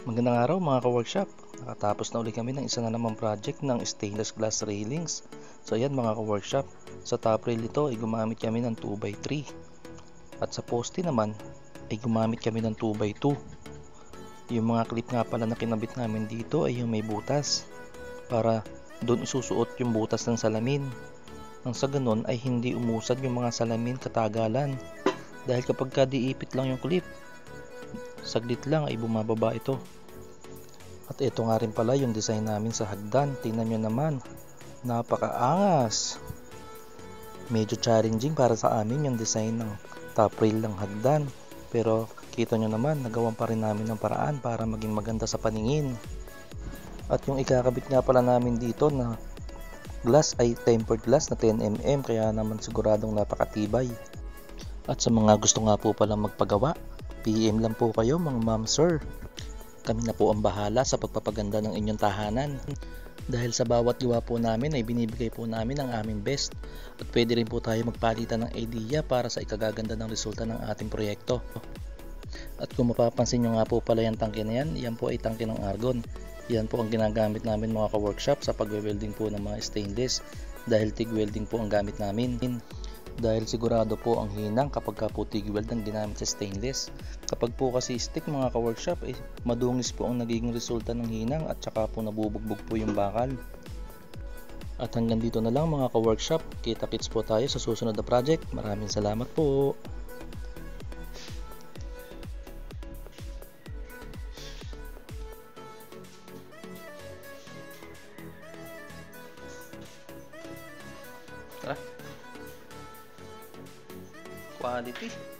Magandang araw mga ka-workshop. Nakatapos na uli kami ng isa na namang project ng stainless glass railings. So ayan mga ka-workshop, sa top rail ito ay gumamit kami ng 2x3. At sa poste naman ay gumamit kami ng 2x2. Yung mga clip nga pala na kinabit namin dito ay yung may butas, para doon isusuot yung butas ng salamin. Nang sa ganun ay hindi umusad yung mga salamin katagalan. Dahil kapag diipit lang yung clip, saglit lang ay bumababa ito. At ito nga rin pala yung design namin sa hagdan. Tingnan nyo naman, napakaangas. Medyo challenging para sa amin yung design ng top rail ng hagdan, pero kita nyo naman, nagawan pa rin namin ng paraan para maging maganda sa paningin. At yung ikakabit nga pala namin dito na glass ay tempered glass na 10mm, kaya naman siguradong napakatibay. At sa mga gusto nga po palang magpagawa, PM lang po kayo mga ma'am sir. Kami na po ang bahala sa pagpapaganda ng inyong tahanan. Dahil sa bawat gawa po namin ay binibigay po namin ang aming best. At pwede rin po tayo magpalitan ng idea para sa ikagaganda ng resulta ng ating proyekto. At kung mapapansin nyo nga po pala yung tangke na yan po ay tangke ng argon. Yan po ang ginagamit namin mga ka-workshop sa pagwe-welding po ng mga stainless. Dahil TIG welding po ang gamit namin. Dahil sigurado po ang hinang kapag ka po TIG weld ang ginamit sa stainless. Kapag po kasi stick mga ka-workshop, madungis po ang nagiging resulta ng hinang at saka po nabubugbog po yung bakal. At hanggang dito na lang mga ka-workshop, kita-kits po tayo sa susunod na project. Maraming salamat po. Quality.